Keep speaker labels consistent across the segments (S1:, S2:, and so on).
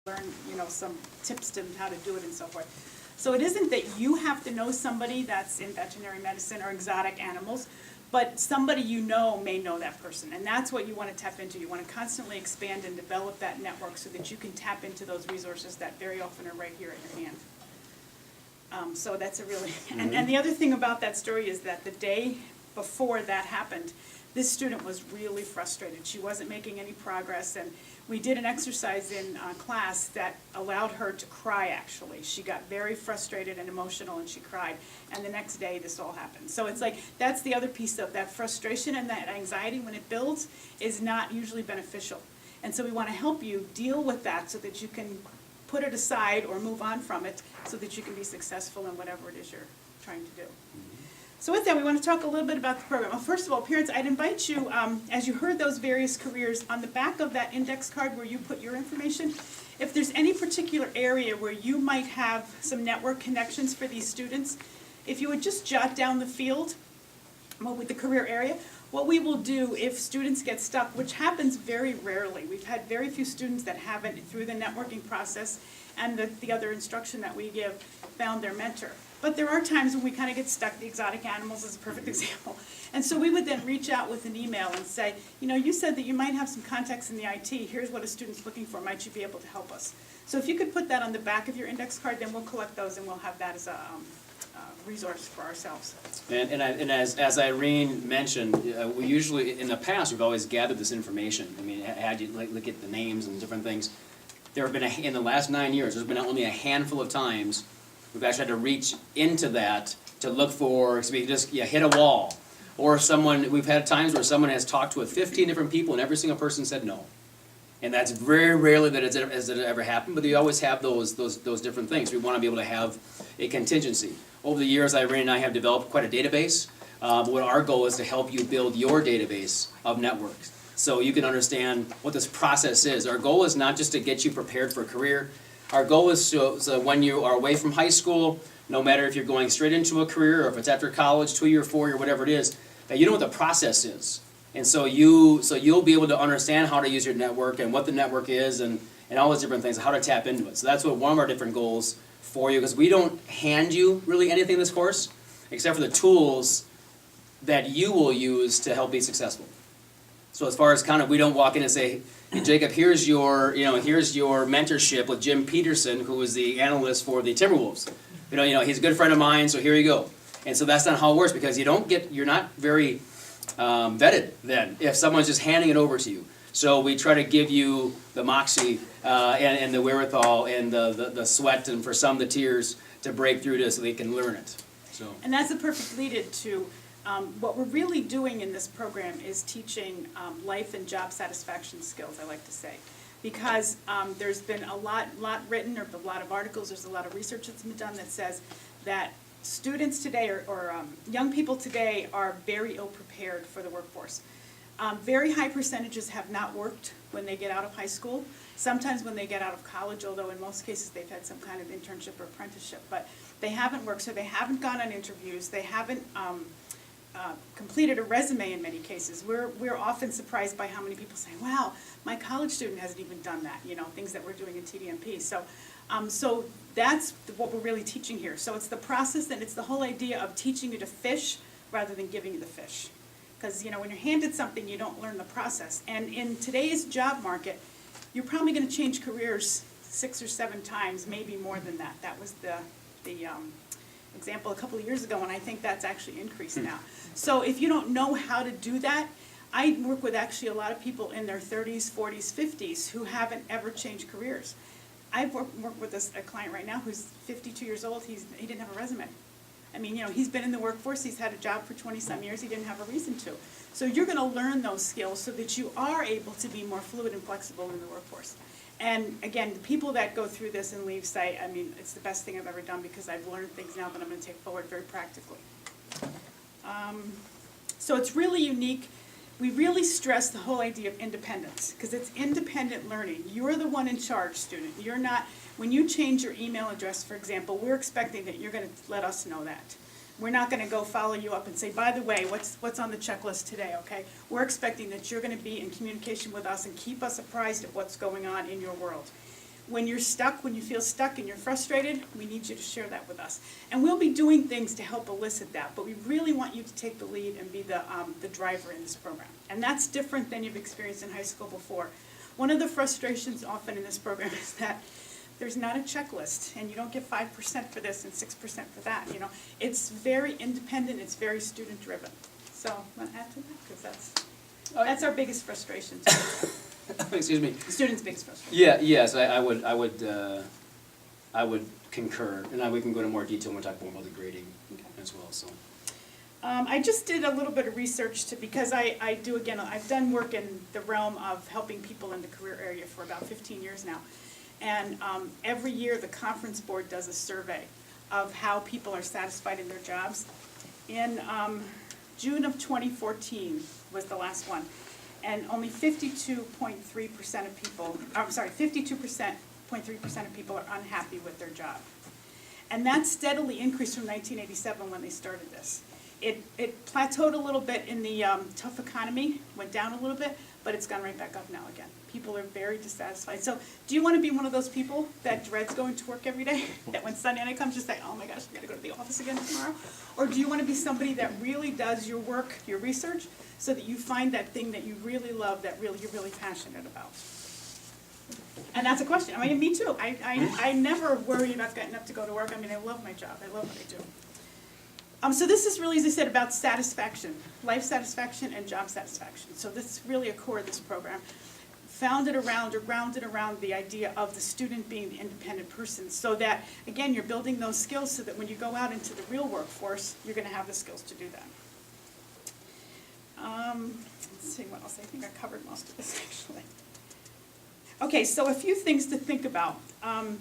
S1: learn, some tips to how to do it and so forth. So it isn't that you have to know somebody that's in veterinary medicine or exotic animals, but somebody you know may know that person, and that's what you want to tap into. You want to constantly expand and develop that network so that you can tap into those resources that very often are right here at your hand. So that's a really, and the other thing about that story is that the day before that happened, this student was really frustrated. She wasn't making any progress, and we did an exercise in class that allowed her to cry, actually. She got very frustrated and emotional, and she cried, and the next day this all happened. So it's like, that's the other piece of that frustration and that anxiety when it builds is not usually beneficial. And so we want to help you deal with that so that you can put it aside or move on from it so that you can be successful in whatever it is you're trying to do. So with that, we want to talk a little bit about the program. Well, first of all, parents, I'd invite you, as you heard those various careers, on the back of that index card where you put your information, if there's any particular area where you might have some network connections for these students, if you would just jot down the field with the career area. What we will do if students get stuck, which happens very rarely, we've had very few students that haven't, through the networking process and the other instruction that we give, found their mentor. But there are times when we kind of get stuck. The exotic animals is a perfect example. And so we would then reach out with an email and say, you said that you might have some contacts in the IT. Here's what a student's looking for. Might you be able to help us? So if you could put that on the back of your index card, then we'll collect those and we'll have that as a resource for ourselves.
S2: And as Irene mentioned, we usually, in the past, we've always gathered this information. I mean, had you look at the names and different things. There have been, in the last 9 years, there's been only a handful of times we've actually had to reach into that to look for, so we just hit a wall. Or someone, we've had times where someone has talked to 15 different people and every single person said no. And that's very rarely that has it ever happened, but you always have those different things. We want to be able to have a contingency. Over the years, Irene and I have developed quite a database. What our goal is to help you build your database of networks so you can understand what this process is. Our goal is not just to get you prepared for a career. Our goal is so when you are away from high school, no matter if you're going straight into a career or if it's after college, 2-year, 4-year, whatever it is, that you know what the process is. And so you'll be able to understand how to use your network and what the network is and all those different things, how to tap into it. So that's one of our different goals for you, because we don't hand you really anything in this course except for the tools that you will use to help be successful. So as far as we don't walk in and say, hey, Jacob, here's your mentorship with Jim Peterson, who is the analyst for the Timberwolves. He's a good friend of mine, so here you go. And so that's not how it works, because you're not very vetted then if someone's just handing it over to you. So we try to give you the moxie and the wherewithal and the sweat and for some the tears to break through this so they can learn it. So. And
S1: that's a perfect lead-in to what we're really doing in this program is teaching life and job satisfaction skills, I like to say. Because there's been a lot written, or a lot of articles, there's a lot of research that's been done that says that students today, or young people today, are very ill-prepared for the workforce. Very high percentages have not worked when they get out of high school. Sometimes when they get out of college, although in most cases they've had some kind of internship or apprenticeship, but they haven't worked, so they haven't gone on interviews, they haven't completed a resume in many cases. We're often surprised by how many people say, wow, my college student hasn't even done that, things that we're doing in TDMP. So that's what we're really teaching here. So it's the process, and it's the whole idea of teaching you to fish rather than giving you the fish. Because when you're handed something, you don't learn the process. And in today's job market, you're probably going to change careers 6 or 7 times, maybe more than that. That was the example a couple of years ago, and I think that's actually increased now. So if you don't know how to do that, I work with actually a lot of people in their 30s, 40s, 50s who haven't ever changed careers. I've worked with a client right now who's 52 years old. He didn't have a resume. I mean, he's been in the workforce. He's had a job for 20-some years. He didn't have a reason to. So you're going to learn those skills so that you are able to be more fluid and flexible in the workforce. And again, the people that go through this and leave say, I mean, it's the best thing I've ever done because I've learned things now that I'm going to take forward very practically. So it's really unique. We really stress the whole idea of independence because it's independent learning. You're the one in charge, student. You're not, when you change your email address, for example, we're expecting that you're going to let us know that. We're not going to go follow you up and say, by the way, what's on the checklist today, okay? We're expecting that you're going to be in communication with us and keep us apprised of what's going on in your world. when you're stuck, when you feel stuck and you're frustrated, we need you to share that with us. And we'll be doing things to help elicit that, but we really want you to take the lead and be the driver in this program. And that's different than you've experienced in high school before. One of the frustrations often in this program is that there's not a checklist, and you don't get 5% for this and 6% for that, you know. It's very independent, it's very student-driven. So, want to add to that? Because that's our biggest frustration too.
S2: Excuse me.
S1: The students' biggest frustration.
S2: Yeah, yes, I would concur, and we can go into more detail when we talk more about the grading as well, so.
S1: I just did a little bit of research because I've done work in the realm of helping people in the career area for about 15 years now. And every year the conference board does a survey of how people are satisfied in their jobs. In June of 2014 was the last one. And only 52.3% of people, 52.3% of people are unhappy with their job. And that steadily increased from 1987 when they started this. It plateaued a little bit in the tough economy, went down a little bit, but it's gone right back up now again. People are very dissatisfied. So do you want to be one of those people that dreads going to work every day? That when Sunday night comes, just say, oh my gosh, I've got to go to the office again tomorrow? Or do you want to be somebody that really does your work, your research, so that you find that thing that you really love, that you're really passionate about? And that's a question. I mean, me too. I never worry about getting up to go to work. I mean, I love my job. I love what I do. So this is really, as I said, about satisfaction, life satisfaction and job satisfaction. So this is really a core of this program, founded around or grounded around the idea of the student being the independent person, so that, again, you're building those skills so that when you go out into the real workforce, you're going to have the skills to do that. Let's see what else. I think I covered most of this, actually. Okay, so a few things to think about. Of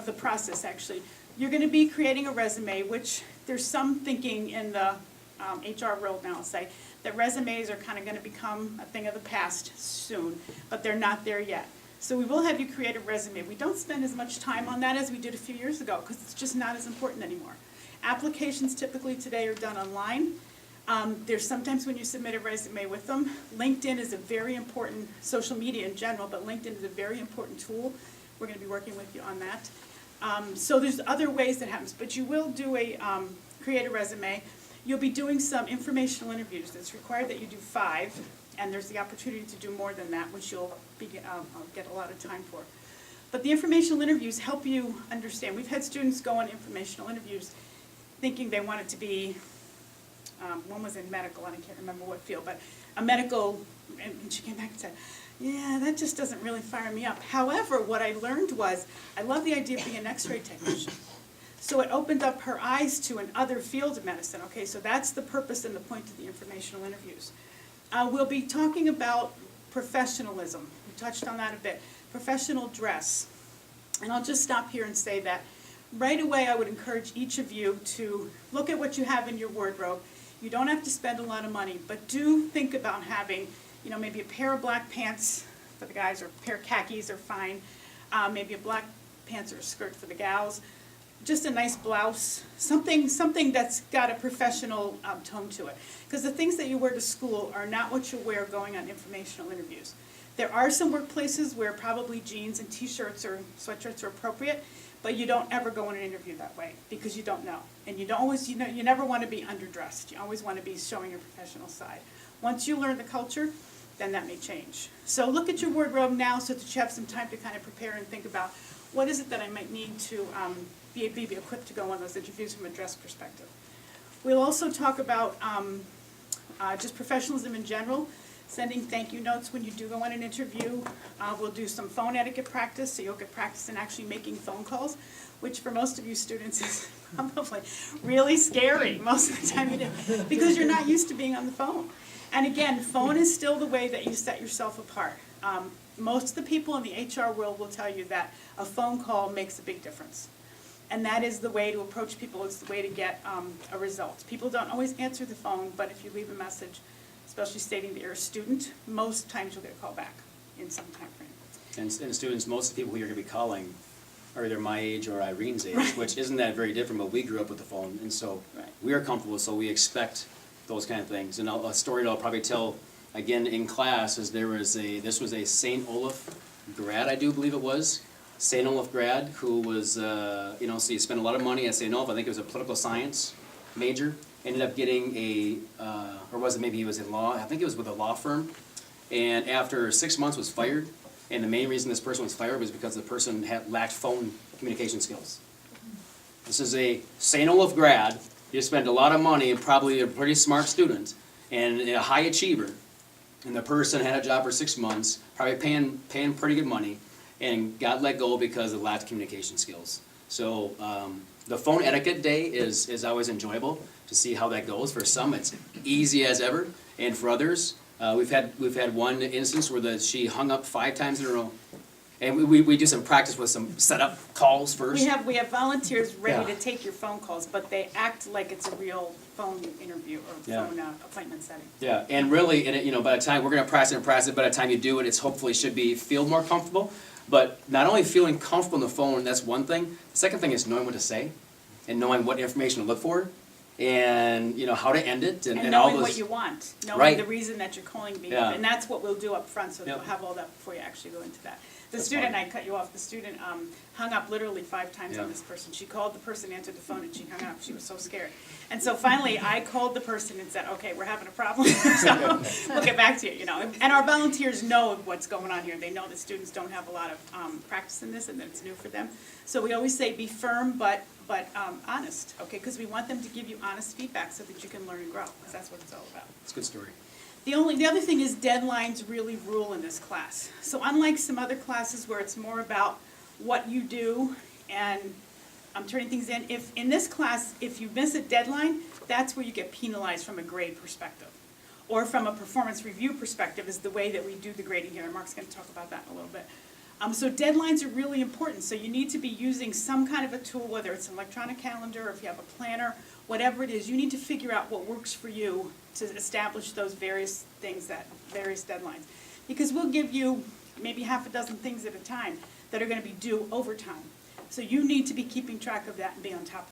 S1: the process, actually. You're going to be creating a resume, which there's some thinking in the HR world now, I'll say, that resumes are kind of going to become a thing of the past soon, but they're not there yet. So we will have you create a resume. We don't spend as much time on that as we did a few years ago, because it's just not as important anymore. Applications typically today are done online. There's sometimes when you submit a resume with them. LinkedIn is a very important, social media in general, but LinkedIn is a very important tool. We're going to be working with you on that. So there's other ways that happens, but you will do create a resume. You'll be doing some informational interviews. It's required that you do 5, and there's the opportunity to do more than that, which you'll get a lot of time for. But the informational interviews help you understand. We've had students go on informational interviews thinking they wanted to be, one was in medical, and I can't remember what field, but a medical, and she came back and said, yeah, that just doesn't really fire me up. However, what I learned was, I love the idea of being an x-ray technician. So it opened up her eyes to another field of medicine. Okay, so that's the purpose and the point of the informational interviews. We'll be talking about professionalism. We touched on that a bit. Professional dress. And I'll just stop here and say that right away I would encourage each of you to look at what you have in your wardrobe. You don't have to spend a lot of money, but do think about having, you know, maybe a pair of black pants for the guys, or a pair of khakis are fine. Maybe a black pants or a skirt for the gals. Just a nice blouse, something that's got a professional tone to it. Because the things that you wear to school are not what you wear going on informational interviews. There are some workplaces where probably jeans and t-shirts or sweatshirts are appropriate, but you don't ever go in an interview that way because you don't know. And you don't always, you never want to be underdressed. You always want to be showing your professional side. Once you learn the culture, then that may change. So look at your wardrobe now so that you have some time to kind of prepare and think about what is it that I might need to be equipped to go on those interviews from a dress perspective. We'll also talk about just professionalism in general, sending thank you notes when you do go on an interview. We'll do some phone etiquette practice, so you'll get practice in actually making phone calls, which for most of you students is probably really scary most of the time you do, because you're not used to being on the phone. And again, phone is still the way that you set yourself apart. Most of the people in the HR world will tell you that a phone call makes a big difference. And that is the way to approach people, it's the way to get a result. People don't always answer the phone, but if you leave a message, especially stating that you're a student, most times you'll get a call back in some time frame.
S2: And students, most of the people who you're going to be calling are either my age or Irene's age,
S1: Right.
S2: which isn't that very different, but we grew up with the phone, and so
S1: Right.
S2: we are comfortable, so we expect those kind of things. And a story that I'll probably tell again in class is this was a St. Olaf grad, I do believe it was, St. Olaf grad, who was, so you spent a lot of money at St. Olaf, I think it was a political science major, ended up getting or was it maybe he was in law, I think it was with a law firm, and after 6 months was fired, and the main reason this person was fired was because the person lacked phone communication skills. This is a St. Olaf grad, you spent a lot of money, and probably a pretty smart student, and a high achiever, and the person had a job for 6 months, probably paying pretty good money, and got let go because of lack of communication skills. So the phone etiquette day is always enjoyable to see how that goes. For some, it's easy as ever, and for others, we've had one instance where she hung up 5 times in a row. And we do some practice with some setup calls first.
S1: We have volunteers ready
S2: Yeah.
S1: to take your phone calls, but they act like it's a real phone interview or
S2: Yeah.
S1: phone appointment setting.
S2: Yeah, and really, by the time, we're gonna practice and practice it, by the time you do it, it's hopefully feel more comfortable. But not only feeling comfortable on the phone, that's one thing. The second thing is knowing what to say, and knowing what information to look for, and, how to end it, and all
S1: knowing
S2: those.
S1: what you want, knowing
S2: Right.
S1: the reason that you're calling me,
S2: Yeah.
S1: and that's what we'll do up front, so
S2: Yep.
S1: we'll have all that before you actually go into that. The
S2: That's
S1: student,
S2: fine.
S1: I cut you off, the student hung up literally 5 times on
S2: Yeah.
S1: this person. She called the person, answered the phone, and she hung up, she was so scared. And so finally, I called the person and said, okay, we're having a problem, so we'll get back to you, And our volunteers know what's going on here, they know that students don't have a lot of practice in this, and that it's new for them. So we always say, be firm, but honest, okay? Because we want them to give you honest feedback so that you can learn and grow, because that's what it's all about.
S2: It's a good story.
S1: The other thing is deadlines really rule in this class. So unlike some other classes where it's more about what you do and turning things in, in this class, if you miss a deadline, that's where you get penalized from a grade perspective. Or from a performance review perspective is the way that we do the grading here, and Mark's going to talk about that in a little bit. So deadlines are really important, so you need to be using some kind of a tool, whether it's an electronic calendar or if you have a planner, whatever it is, you need to figure out what works for you to establish those various deadlines. Because we'll give you maybe half a dozen things at a time that are going to be due over time. So you need to be keeping track of that and be on top